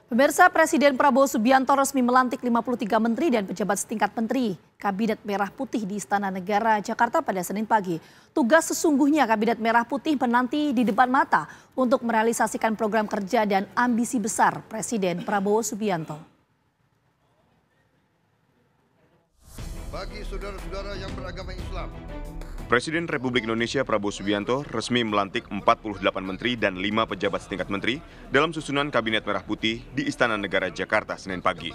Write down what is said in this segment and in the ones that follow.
Pemirsa, Presiden Prabowo Subianto resmi melantik 53 menteri dan pejabat setingkat menteri Kabinet Merah Putih di Istana Negara, Jakarta pada Senin pagi. Tugas sesungguhnya Kabinet Merah Putih menanti di depan mata untuk merealisasikan program kerja dan ambisi besar Presiden Prabowo Subianto. Bagi saudara-saudara yang beragama Islam, Presiden Republik Indonesia Prabowo Subianto resmi melantik 48 menteri dan 5 pejabat setingkat menteri dalam susunan Kabinet Merah Putih di Istana Negara Jakarta Senin pagi.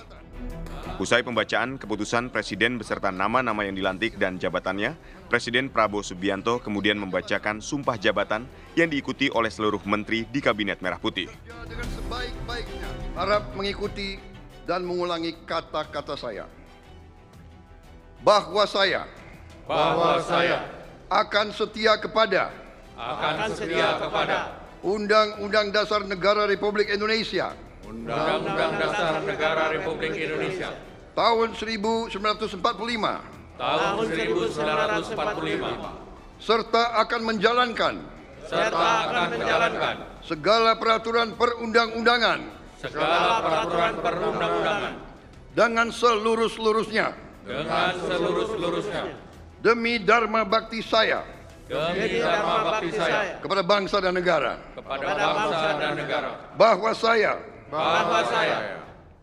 Usai pembacaan keputusan Presiden beserta nama-nama yang dilantik dan jabatannya, Presiden Prabowo Subianto kemudian membacakan sumpah jabatan yang diikuti oleh seluruh menteri di Kabinet Merah Putih. dengan sebaik-baiknya, harap mengikuti dan mengulangi kata-kata saya. Bahwa saya akan setia kepada Undang-Undang Dasar Negara Republik Indonesia Undang-Undang Dasar Negara Republik Indonesia tahun 1945 serta akan menjalankan segala peraturan perundang-undangan dengan seluruh-seluruhnya demi dharma bakti saya kepada bangsa dan negara. Bahwa saya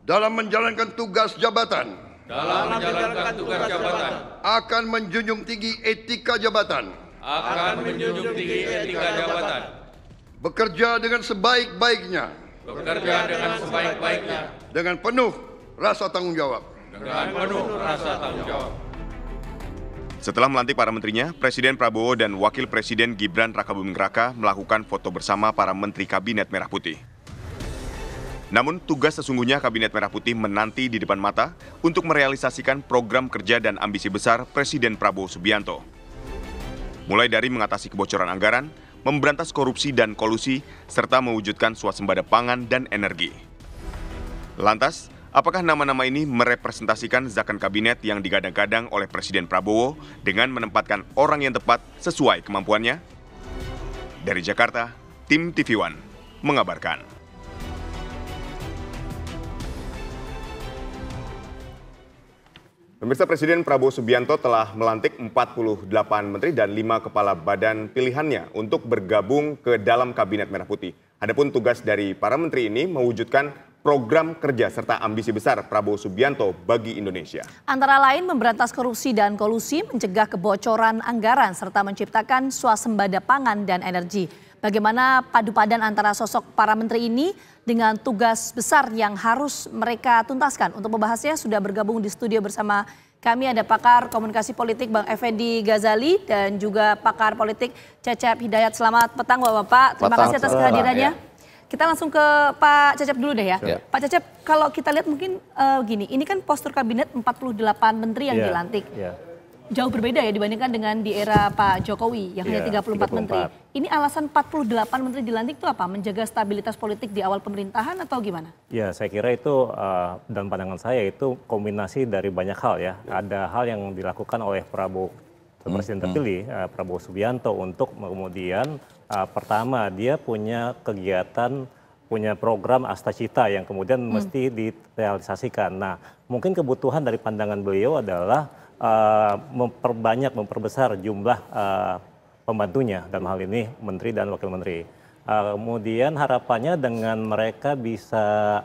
dalam menjalankan tugas jabatan akan menjunjung tinggi etika jabatan. Bekerja dengan sebaik-baiknya. Dengan penuh rasa tanggung jawab. Setelah melantik para menterinya, Presiden Prabowo dan Wakil Presiden Gibran Rakabuming Raka melakukan foto bersama para menteri Kabinet Merah Putih. Namun, tugas sesungguhnya Kabinet Merah Putih menanti di depan mata untuk merealisasikan program kerja dan ambisi besar Presiden Prabowo Subianto. Mulai dari mengatasi kebocoran anggaran, memberantas korupsi dan kolusi, serta mewujudkan swasembada pangan dan energi. Lantas, apakah nama-nama ini merepresentasikan zakan kabinet yang digadang-gadang oleh Presiden Prabowo dengan menempatkan orang yang tepat sesuai kemampuannya? Dari Jakarta, tim TV One mengabarkan. Pemirsa, Presiden Prabowo Subianto telah melantik 48 menteri dan 5 kepala badan pilihannya untuk bergabung ke dalam Kabinet Merah Putih. Adapun tugas dari para menteri ini mewujudkan program kerja serta ambisi besar Prabowo Subianto bagi Indonesia. Antara lain memberantas korupsi dan kolusi, mencegah kebocoran anggaran, serta menciptakan swasembada pangan dan energi. Bagaimana padu padan antara sosok para menteri ini dengan tugas besar yang harus mereka tuntaskan? Untuk membahasnya sudah bergabung di studio bersama kami ada pakar komunikasi politik Bang Effendi Ghazali dan juga pakar politik Cecep Hidayat. Selamat petang Bapak-Bapak. Terima kasih atas kehadirannya. Kita langsung ke Pak Cecep dulu deh ya. Pak Cecep, kalau kita lihat mungkin gini, ini kan postur kabinet 48 menteri yang dilantik. Jauh berbeda ya dibandingkan dengan di era Pak Jokowi yang hanya 34 menteri. Ini alasan 48 menteri dilantik itu apa? Menjaga stabilitas politik di awal pemerintahan atau gimana? Ya, saya kira itu dan pandangan saya itu kombinasi dari banyak hal ya. Ada hal yang dilakukan oleh Prabowo Presiden terpilih Prabowo Subianto untuk kemudian pertama dia punya kegiatan, punya program Astacita yang kemudian mesti direalisasikan. Nah, mungkin kebutuhan dari pandangan beliau adalah memperbesar jumlah pembantunya dalam hal ini menteri dan wakil menteri. Kemudian harapannya dengan mereka bisa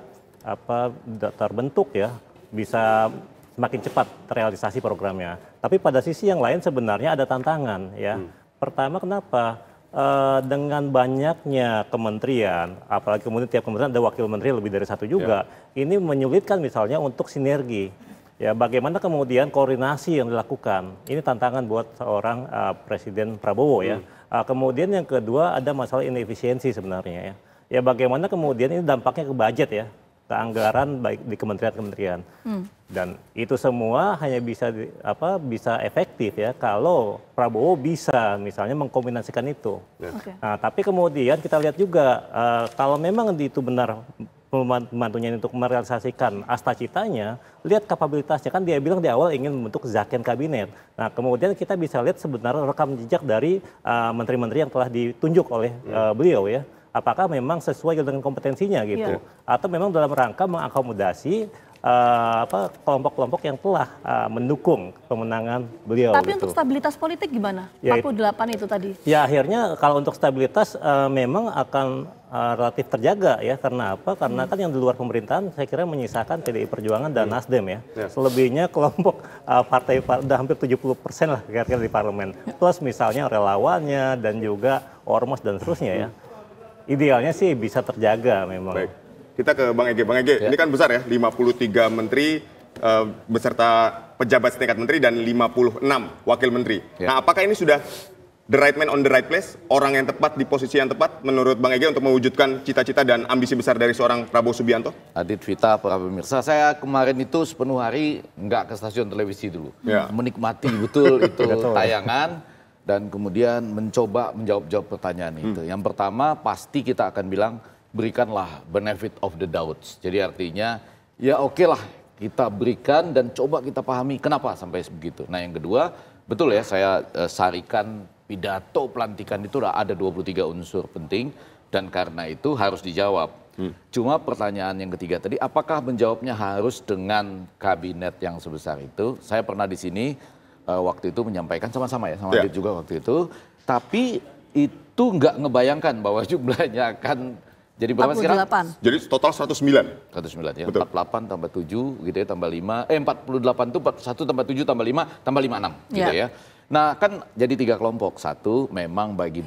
terbentuk ya, bisa semakin cepat terrealisasi programnya. Tapi pada sisi yang lain sebenarnya ada tantangan ya. Pertama, kenapa? Dengan banyaknya kementerian, apalagi kemudian tiap kementerian ada wakil menteri lebih dari satu juga, ini menyulitkan misalnya untuk sinergi. Ya, bagaimana kemudian koordinasi yang dilakukan? Ini tantangan buat seorang Presiden Prabowo ya. Kemudian yang kedua ada masalah inefisiensi sebenarnya ya. Ya, bagaimana kemudian ini dampaknya ke budget ya, ke anggaran baik di kementerian-kementerian. Dan itu semua hanya bisa efektif ya kalau Prabowo bisa misalnya mengkombinasikan itu. Nah, tapi kemudian kita lihat juga kalau memang itu benar membantunya untuk merealisasikan Astacitanya, lihat kapabilitasnya. Kan dia bilang di awal ingin membentuk zakon kabinet. Nah, kemudian kita bisa lihat sebenarnya rekam jejak dari menteri-menteri yang telah ditunjuk oleh beliau ya. apakah memang sesuai dengan kompetensinya gitu, atau memang dalam rangka mengakomodasi kelompok-kelompok yang telah mendukung pemenangan beliau. Tapi gitu. untuk stabilitas politik gimana? Ya, 48 itu tadi. Ya akhirnya kalau untuk stabilitas memang akan relatif terjaga ya. Karena apa? Karena kan yang di luar pemerintahan saya kira menyisakan PDI Perjuangan dan Nasdem ya. Selebihnya kelompok partai udah hampir 70% lah kira-kira di parlemen. Plus misalnya relawannya dan juga ormas dan seterusnya ya. Idealnya sih bisa terjaga memang. Baik. Kita ke Bang Ege. Bang Ege, ini kan besar ya, 53 menteri beserta pejabat setingkat menteri dan 56 wakil menteri. Nah, apakah ini sudah the right man on the right place, orang yang tepat di posisi yang tepat menurut Bang Ege untuk mewujudkan cita-cita dan ambisi besar dari seorang Prabowo Subianto? Adit, Vita, para pemirsa, saya kemarin itu sepenuh hari nggak ke stasiun televisi dulu. Menikmati betul itu tayangan dan kemudian mencoba menjawab pertanyaan itu. Yang pertama, pasti kita akan bilang, berikanlah benefit of the doubts. Jadi artinya ya oke lah kita berikan dan coba kita pahami kenapa sampai begitu. Nah yang kedua betul ya saya sarikan pidato pelantikan itu ada 23 unsur penting dan karena itu harus dijawab. Cuma pertanyaan yang ketiga tadi apakah menjawabnya harus dengan kabinet yang sebesar itu? Saya pernah di sini waktu itu menyampaikan sama-sama ya sama Adit juga waktu itu. Tapi itu nggak ngebayangkan bahwa jumlahnya akan jadi berapa sekarang? Jadi total 109. 109 ya. Betul. 48 tambah 7 gitu ya tambah 5. 48 itu 1 tambah 7 tambah 5 tambah 56 gitu ya. Nah kan jadi 3 kelompok. Satu memang bagi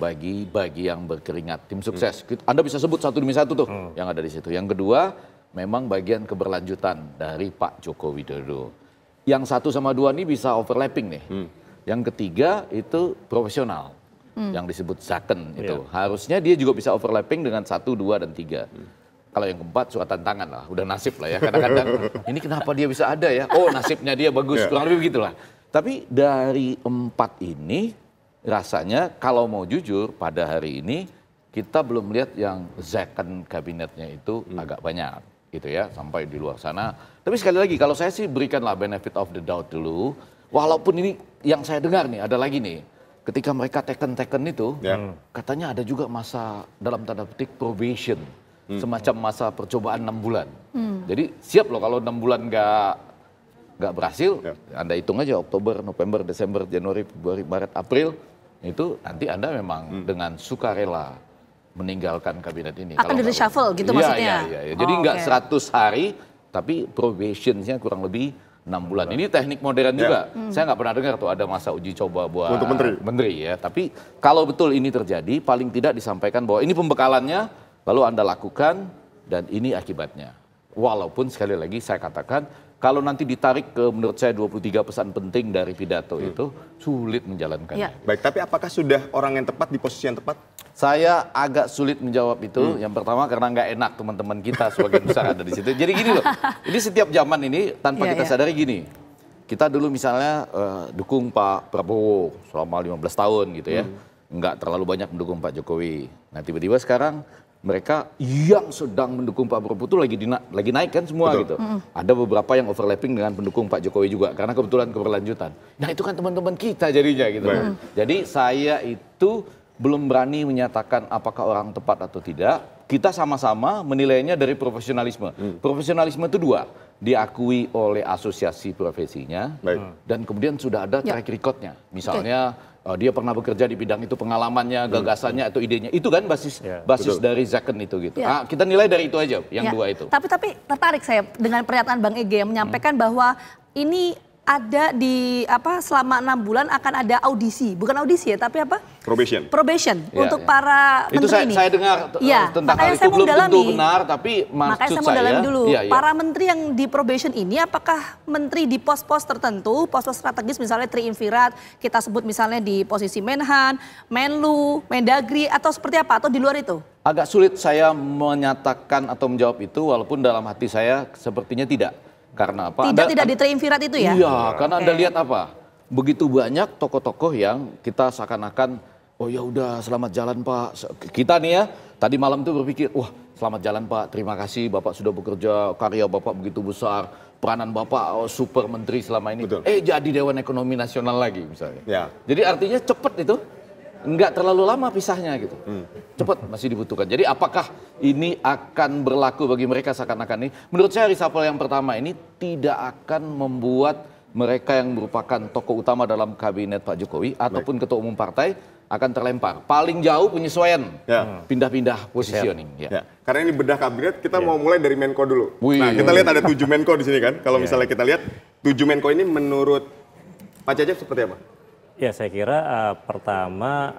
yang berkeringat tim sukses. Anda bisa sebut satu demi satu tuh yang ada di situ. Yang kedua memang bagian keberlanjutan dari Pak Joko Widodo. Yang 1 sama 2 ini bisa overlapping nih. Yang ketiga itu profesional. Yang disebut Zaken itu. Harusnya dia juga bisa overlapping dengan 1, 2, dan 3. Kalau yang keempat suratan tangan lah, udah nasib lah ya. Kadang-kadang ini kenapa dia bisa ada ya? Oh nasibnya dia bagus, kurang lebih begitulah. Tapi dari 4 ini rasanya kalau mau jujur pada hari ini kita belum lihat yang Zaken kabinetnya itu agak banyak gitu ya. Sampai di luar sana. Tapi sekali lagi kalau saya sih berikanlah benefit of the doubt dulu. Walaupun ini yang saya dengar nih ada lagi nih. Ketika mereka teken itu, katanya ada juga masa dalam tanda petik probation, semacam masa percobaan 6 bulan. Jadi siap loh kalau 6 bulan nggak berhasil, Anda hitung aja Oktober, November, Desember, Januari, Februari, Maret, April, itu nanti Anda memang dengan sukarela meninggalkan kabinet ini. Akan di reshuffle gitu maksudnya? Iya. Jadi nggak 100 hari, tapi probationnya kurang lebih 6 bulan. Ini teknik modern juga. Saya nggak pernah dengar tuh ada masa uji coba buat untuk menteri ya. Tapi kalau betul ini terjadi, paling tidak disampaikan bahwa ini pembekalannya, lalu Anda lakukan dan ini akibatnya. Walaupun sekali lagi saya katakan, kalau nanti ditarik ke menurut saya 23 pesan penting dari pidato itu, sulit menjalankannya. Baik, tapi apakah sudah orang yang tepat di posisi yang tepat? Saya agak sulit menjawab itu. Yang pertama karena nggak enak teman-teman kita sebagian besar ada di situ. Jadi gini loh, ini setiap zaman ini tanpa kita sadari gini. Kita dulu misalnya dukung Pak Prabowo selama 15 tahun gitu ya. Nggak terlalu banyak mendukung Pak Jokowi. Nah tiba-tiba sekarang mereka yang sedang mendukung Pak Prabowo itu lagi naik kan semua gitu. Ada beberapa yang overlapping dengan pendukung Pak Jokowi juga karena kebetulan keberlanjutan. Nah itu kan teman-teman kita jadinya gitu. Jadi saya itu belum berani menyatakan apakah orang tepat atau tidak. Kita sama-sama menilainya dari profesionalisme. Profesionalisme itu 2, diakui oleh asosiasi profesinya dan kemudian sudah ada track recordnya. Misalnya dia pernah bekerja di bidang itu, pengalamannya, gagasannya atau idenya. Itu kan basis dari Zaken itu gitu. Kita nilai dari itu aja, yang 2 itu. Tapi tertarik saya dengan pernyataan Bang Ege yang menyampaikan bahwa ini ada di selama 6 bulan akan ada audisi, bukan audisi ya, tapi apa? Probation untuk para itu menteri ini. Saya dengar tentang hal itu belum tentu benar, tapi makanya saya mau dalami dulu. Para menteri yang di probation ini, apakah menteri di pos-pos tertentu, pos-pos strategis misalnya triumvirat, kita sebut misalnya di posisi Menhan, Menlu, Mendagri, atau seperti apa? Atau di luar itu? Agak sulit saya menyatakan atau menjawab itu, walaupun dalam hati saya sepertinya tidak. Karena apa? Tidak di triumvirat itu ya? Iya, karena Anda lihat apa? Begitu banyak tokoh-tokoh yang kita seakan-akan, oh ya udah selamat jalan Pak. Kita nih ya, tadi malam tuh berpikir, wah selamat jalan Pak, terima kasih Bapak sudah bekerja, karya Bapak begitu besar, peranan Bapak super menteri selama ini. Jadi Dewan Ekonomi Nasional lagi misalnya. Jadi artinya cepet itu. nggak terlalu lama pisahnya gitu. Cepat masih dibutuhkan. Jadi apakah ini akan berlaku bagi mereka seakan-akan ini? Menurut saya reshuffle yang pertama ini tidak akan membuat mereka yang merupakan tokoh utama dalam kabinet Pak Jokowi ataupun ketua umum partai akan terlempar. Paling jauh penyesuaian, pindah-pindah positioning. Ya. Karena ini bedah kabinet, kita mau mulai dari Menko dulu. Nah, kita lihat ada 7 Menko di sini kan. Kalau misalnya kita lihat 7 Menko ini menurut Pak Cecep seperti apa? Ya, saya kira pertama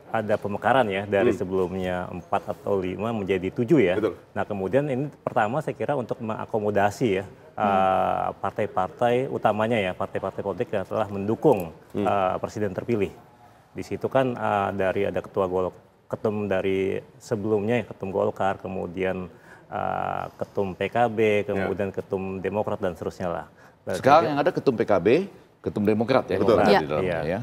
ada pemekaran ya dari sebelumnya 4 atau 5 menjadi 7 ya. Betul. Nah, kemudian ini pertama saya kira untuk mengakomodasi ya partai-partai utamanya ya, partai-partai politik yang telah mendukung presiden terpilih. Di situ kan dari ada ketum dari sebelumnya ketum Golkar, kemudian ketum PKB, kemudian ketum Demokrat dan seterusnya lah. Sekarang yang ada ketum PKB, ketum Demokrat ya. Betul. Di dalamnya, ya.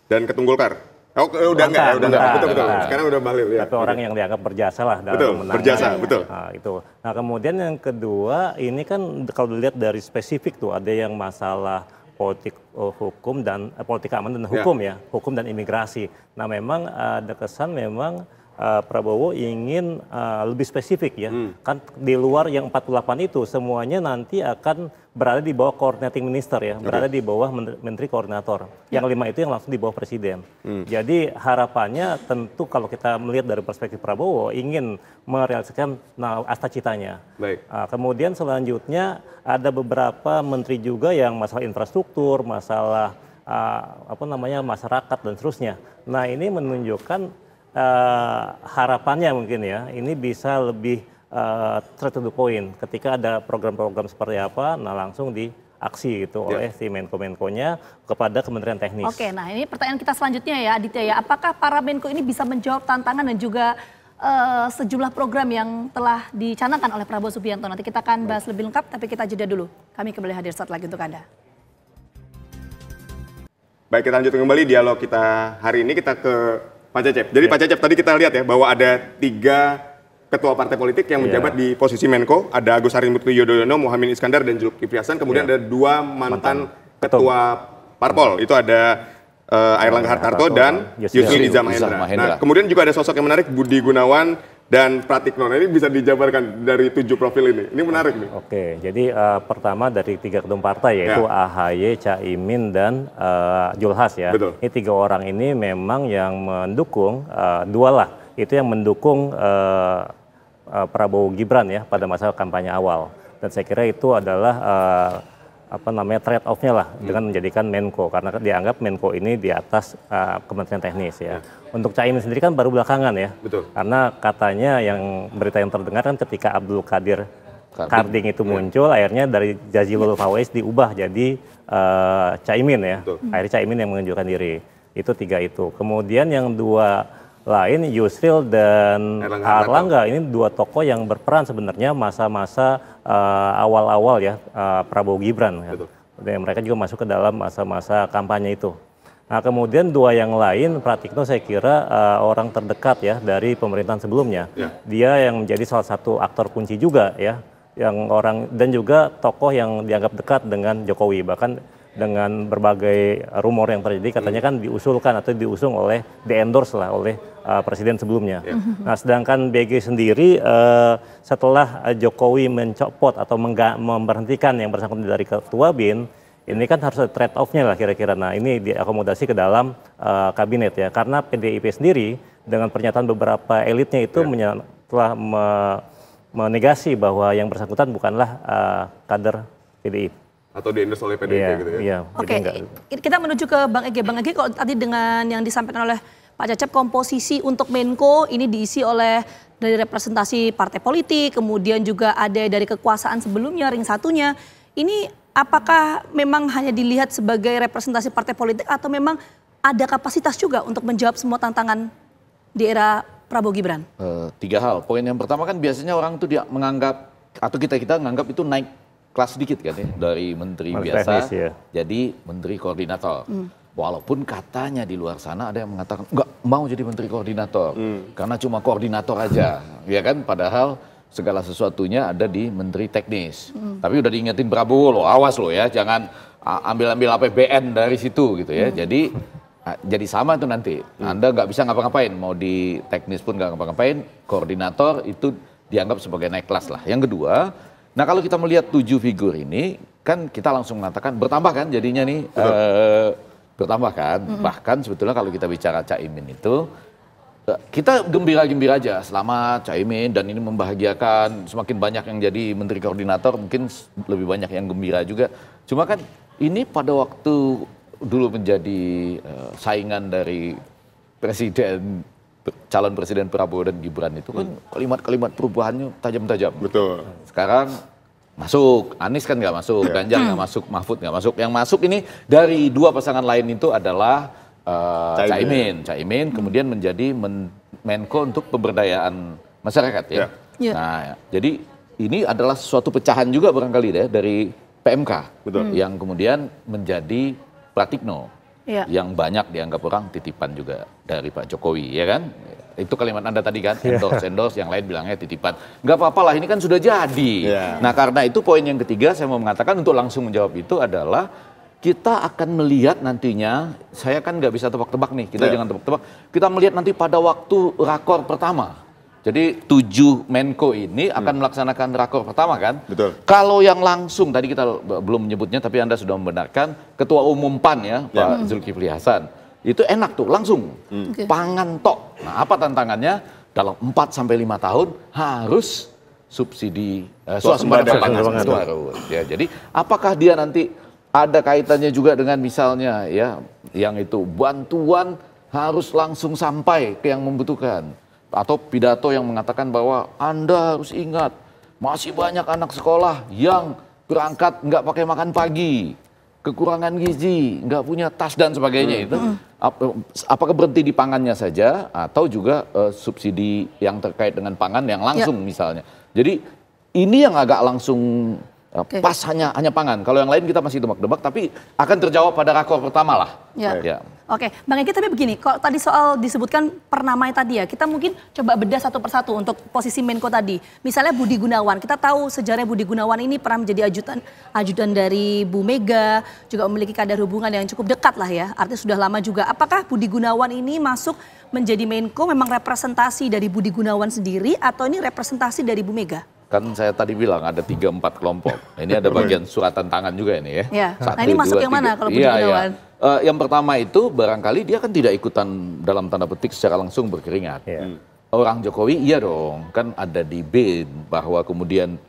Dan ketum Golkar. Oh, udah enggak. Betul. Sekarang udah balik ya. Tapi orang yang dianggap berjasa lah dalam memenangkan. Berjasa, betul. Nah, itu. Nah, kemudian yang kedua, ini kan kalau dilihat dari spesifik tuh ada yang masalah politik hukum dan politik keamanan dan hukum ya, hukum dan imigrasi. Nah, memang ada kesan memang Prabowo ingin lebih spesifik ya. Kan di luar yang 48 itu semuanya nanti akan berada di bawah coordinating minister ya, berada di bawah menteri koordinator. Yang 5 itu yang langsung di bawah presiden. Jadi harapannya tentu kalau kita melihat dari perspektif Prabowo ingin merealisasikan cita-citanya. Kemudian selanjutnya ada beberapa menteri juga yang masalah infrastruktur, masalah masyarakat dan seterusnya. Nah, ini menunjukkan harapannya mungkin ya, ini bisa lebih straight to the point. Ketika ada program-program seperti apa, nah langsung diaksi gitu oleh si Menko-Menkonya kepada Kementerian Teknis. Oke, nah ini pertanyaan kita selanjutnya ya Aditya ya, apakah para Menko ini bisa menjawab tantangan dan juga sejumlah program yang telah dicanangkan oleh Prabowo Subianto? Nanti kita akan bahas lebih lengkap, tapi kita jeda dulu. Kami kembali hadir saat lagi untuk Anda. Baik, kita lanjutkan kembali dialog kita hari ini, kita ke Pak Cecep. Jadi Pak Cecep tadi kita lihat ya bahwa ada 3 ketua partai politik yang menjabat di posisi Menko. Ada Agus Harimurti Yudhoyono, Muhaimin Iskandar, dan Zulkifli Hasan. Kemudian ada 2 mantan ketua parpol. Itu ada Airlangga Hartarto dan Yusril Iza Mahendra. Nah, kemudian juga ada sosok yang menarik, Budi Gunawan dan Pratikno. Nah, ini bisa dijabarkan dari 7 profil ini. Ini menarik nih. Oke, jadi pertama dari 3 ketum partai yaitu AHY, Caimin dan Julhas ya. Betul. Ini 3 orang ini memang yang mendukung 2 lah. Itu yang mendukung Prabowo Gibran ya pada masa kampanye awal. Dan saya kira itu adalah trade off-nya lah dengan menjadikan Menko, karena dianggap Menko ini di atas Kementerian Teknis ya. Untuk Caimin sendiri kan baru belakangan ya. Betul. Karena katanya yang berita yang terdengar kan ketika Abdul Qadir Karding itu muncul, akhirnya dari Jazilul Fawais diubah jadi Caimin ya. Betul. Akhirnya Caimin yang mengajukan diri. Itu 3 itu. Kemudian yang 2 lain, Yusril dan Airlangga, ini 2 tokoh yang berperan sebenarnya masa-masa awal-awal ya Prabowo Gibran. Ya. Dan mereka juga masuk ke dalam masa-masa kampanye itu. Nah, kemudian 2 yang lain, Pratikno saya kira orang terdekat ya dari pemerintahan sebelumnya. Dia yang menjadi salah satu aktor kunci juga ya, yang orang dan juga tokoh yang dianggap dekat dengan Jokowi, bahkan dengan berbagai rumor yang terjadi katanya kan diusulkan atau diusung oleh di-endorse lah oleh presiden sebelumnya. Nah, sedangkan BG sendiri setelah Jokowi mencopot atau memberhentikan yang bersangkutan dari ketua BIN, ini kan harus ada trade off-nya lah kira-kira. Nah, ini diakomodasi ke dalam kabinet ya, karena PDIP sendiri dengan pernyataan beberapa elitnya itu telah menegasi bahwa yang bersangkutan bukanlah kader PDIP. Atau di-endorse oleh PDIP gitu ya? Iya. Oke, kita menuju ke Bang Ege. Bang Ege, kalau tadi dengan yang disampaikan oleh Pak Cecep, komposisi untuk Menko ini diisi oleh dari representasi partai politik, kemudian juga ada dari kekuasaan sebelumnya, ring satunya. Ini apakah memang hanya dilihat sebagai representasi partai politik atau memang ada kapasitas juga untuk menjawab semua tantangan di era Prabowo Gibran? 3 hal. Poin yang pertama kan biasanya orang tuh dia menganggap, atau kita menganggap itu naik kelas sedikit kan ya, dari menteri biasa jadi menteri koordinator. Walaupun katanya di luar sana ada yang mengatakan nggak mau jadi menteri koordinator karena cuma koordinator aja, ya kan? Padahal segala sesuatunya ada di menteri teknis. Tapi udah diingetin Prabowo loh, awas loh ya, jangan ambil-ambil APBN dari situ gitu ya. Jadi jadi sama itu nanti. Anda nggak bisa ngapa-ngapain, mau di teknis pun nggak ngapa-ngapain, koordinator itu dianggap sebagai naik kelas lah. Yang kedua, nah kalau kita melihat 7 figur ini, kan kita langsung mengatakan bertambah kan jadinya nih, bertambah kan. Bahkan sebetulnya kalau kita bicara Caimin itu, kita gembira-gembira aja, selamat Caimin dan ini membahagiakan, semakin banyak yang jadi menteri koordinator mungkin lebih banyak yang gembira juga. Cuma kan ini pada waktu dulu menjadi saingan dari calon presiden Prabowo dan Gibran itu kan kalimat-kalimat perubahannya tajam-tajam. Betul. Sekarang masuk, Anies kan nggak masuk, Ganjar nggak masuk, Mahfud nggak masuk. Yang masuk ini dari 2 pasangan lain itu adalah Caimin kemudian menjadi Menko untuk pemberdayaan masyarakat ya. Nah, jadi ini adalah suatu pecahan juga barangkali deh dari PMK yang kemudian menjadi Pratikno yang banyak dianggap orang titipan juga dari Pak Jokowi ya kan. Itu kalimat Anda tadi kan, endorse, yang lain bilangnya titipan. Nggak apa-apa lah, ini kan sudah jadi. Nah karena itu poin yang ketiga saya mau mengatakan untuk langsung menjawab itu adalah kita akan melihat nantinya, saya kan nggak bisa tebak-tebak nih, kita jangan tebak-tebak. Kita melihat nanti pada waktu rakor pertama. Jadi 7 Menko ini akan melaksanakan rakor pertama kan? Betul. Kalau yang langsung, tadi kita belum menyebutnya tapi Anda sudah membenarkan, Ketua Umum PAN ya, Pak Zulkifli Hasan. Itu enak tuh, langsung. Pangan tok. Nah apa tantangannya? Dalam 4-5 tahun harus subsidi swasembada pangan itu harus. Ya, jadi apakah dia nanti ada kaitannya juga dengan misalnya ya yang itu bantuan harus langsung sampai ke yang membutuhkan atau pidato yang mengatakan bahwa Anda harus ingat masih banyak anak sekolah yang berangkat nggak pakai makan pagi, kekurangan gizi, nggak punya tas dan sebagainya itu apakah berhenti di pangannya saja atau juga subsidi yang terkait dengan pangan yang langsung misalnya. Jadi ini yang agak langsung pas hanya pangan. Kalau yang lain kita masih tebak-tebak, tapi akan terjawab pada rakor pertama lah. Oke, Bang Eki, tapi begini, kalau tadi soal disebutkan per namanya tadi ya, kita mungkin coba bedah satu persatu untuk posisi Menko tadi. Misalnya Budi Gunawan, kita tahu sejarahnya Budi Gunawan ini pernah menjadi ajudan dari Bu Mega, juga memiliki kadar hubungan yang cukup dekat lah ya, artinya sudah lama juga. Apakah Budi Gunawan ini masuk menjadi Menko memang representasi dari Budi Gunawan sendiri atau ini representasi dari Bu Mega? Kan saya tadi bilang ada 3-4 kelompok. Ini ada bagian suratan tangan juga ini ya. 1, nah ini masuk 2, yang 3. Mana kalau Budi Gunawan? Yang pertama itu barangkali dia kan tidak ikutan dalam tanda petik secara langsung berkeringat. Orang Jokowi iya dong, kan ada di BIN bahwa kemudian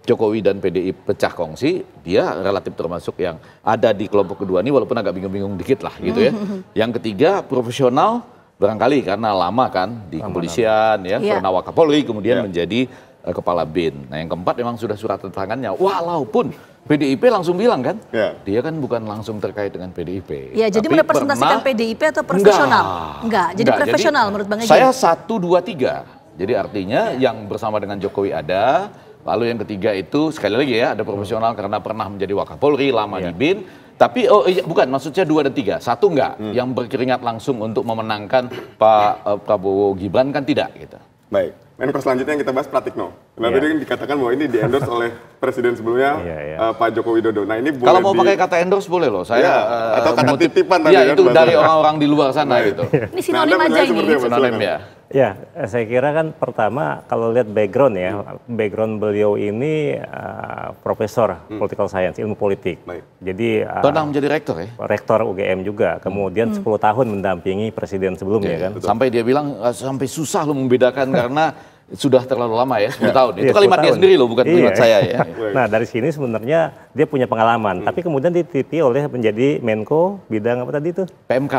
Jokowi dan PDI pecah kongsi, dia relatif termasuk yang ada di kelompok kedua ini walaupun agak bingung-bingung dikit lah gitu ya. Yang ketiga profesional barangkali karena lama kan di kepolisian ya, pernah Wakapolri kemudian menjadi kepala BIN. Nah yang keempat memang sudah surat tangannya. Walaupun PDIP langsung bilang kan, dia kan bukan langsung terkait dengan PDIP. Ya, jadi merepresentasikan PDIP atau profesional? Enggak, jadi profesional menurut Bang Eki. Saya 1, 2, 3. Jadi artinya yang bersama dengan Jokowi ada, lalu yang ketiga itu sekali lagi ya ada profesional karena pernah menjadi Wakapolri, lama di BIN. Tapi bukan, maksudnya 2 dan 3. 1 enggak, yang berkeringat langsung untuk memenangkan Pak Prabowo Gibran kan tidak gitu. Baik. Menko selanjutnya yang kita bahas Pratikno. Karena tadi dikatakan bahwa ini di-endorse oleh presiden sebelumnya Pak Joko Widodo. Nah ini kalau mau pakai kata endorse boleh loh. Saya atau kata titipan tadi itu dari orang-orang di luar sana gitu. Ini sinonim aja ini. Sinonim ya. Ya, saya kira kan pertama kalau lihat background ya, background beliau ini profesor political science, ilmu politik. Jadi pernah menjadi rektor ya? Rektor UGM juga, kemudian 10 tahun mendampingi presiden sebelumnya kan. Sampai dia bilang sampai susah lo membedakan karena sudah terlalu lama ya, 10 tahun. Itu kalimat dia sendiri loh, bukan kalimat saya ya. Nah dari sini sebenarnya dia punya pengalaman, tapi kemudian dititi oleh menjadi Menko bidang apa tadi itu? PMK.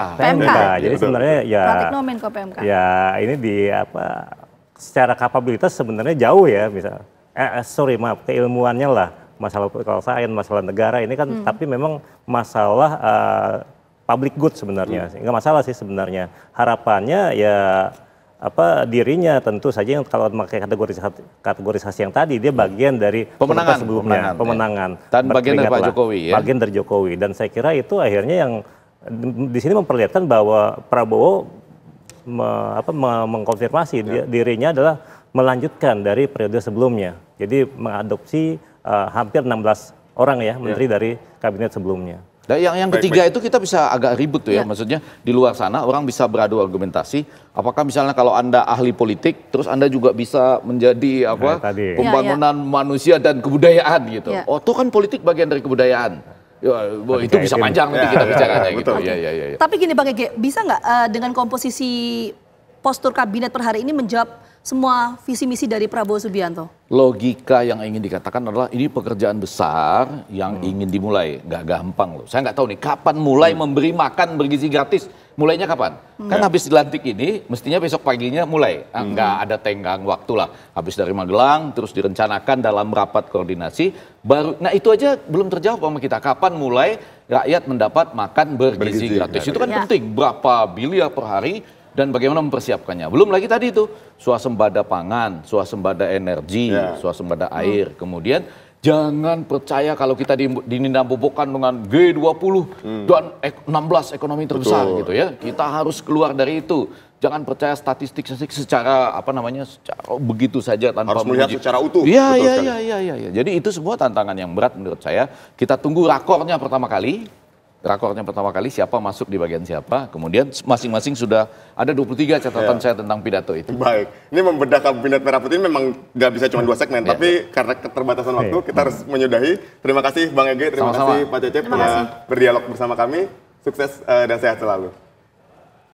Jadi sebenarnya ya. Pratikno Menko PMK. Ya ini di apa? Secara kapabilitas sebenarnya jauh ya, misal. Keilmuannya lah, masalah political science, masalah negara ini kan, tapi memang masalah public good sebenarnya. Enggak masalah sih sebenarnya. Harapannya ya dirinya tentu saja yang kalau memakai kategorisasi yang tadi dia bagian dari pemenangan sebelumnya, pemenangan. Dan bagian dari Pak Jokowi ya. Bagian dari Jokowi, dan saya kira itu akhirnya yang di sini memperlihatkan bahwa Prabowo mengkonfirmasi dirinya adalah melanjutkan dari periode sebelumnya. Jadi mengadopsi hampir 16 orang ya menteri dari kabinet sebelumnya. Dan yang ketiga itu kita bisa agak ribut tuh ya, maksudnya di luar sana orang bisa beradu argumentasi. Apakah misalnya kalau Anda ahli politik, terus Anda juga bisa menjadi pembangunan manusia dan kebudayaan gitu. Oh, itu kan politik bagian dari kebudayaan. Ya, itu bisa panjang nanti kita bicaranya gitu. Ya. Tapi gini Bang Ege, bisa nggak dengan komposisi postur kabinet per hari ini menjawab semua visi misi dari Prabowo Subianto? Logika yang ingin dikatakan adalah ini pekerjaan besar yang ingin dimulai. Nggak gampang loh. Saya nggak tahu nih kapan mulai memberi makan bergizi gratis. Mulainya kapan? Kan habis dilantik ini mestinya besok paginya mulai. Nggak ada tenggang waktu lah. Habis dari Magelang terus direncanakan dalam rapat koordinasi. Nah itu aja belum terjawab sama kita. Kapan mulai rakyat mendapat makan bergizi gratis? Itu kan penting. Berapa biliar per hari? Dan bagaimana mempersiapkannya. Belum lagi tadi itu swasembada pangan, swasembada energi, swasembada air. Kemudian jangan percaya kalau kita dinambobokan dengan G20 dan 16 ekonomi terbesar gitu ya. Kita harus keluar dari itu. Jangan percaya statistik secara secara begitu saja tanpa harus melihat secara utuh. Iya. Jadi itu semua tantangan yang berat menurut saya. Kita tunggu rakornya pertama kali siapa masuk di bagian siapa, kemudian masing-masing sudah ada 23 catatan saya tentang pidato itu. Baik, ini membedah Kabinet Merah Putih memang nggak bisa cuma 2 segmen, tapi karena keterbatasan waktu kita harus menyudahi. Terima kasih Bang Ege, terima kasih Pak Cecep telah berdialog bersama kami, sukses dan sehat selalu.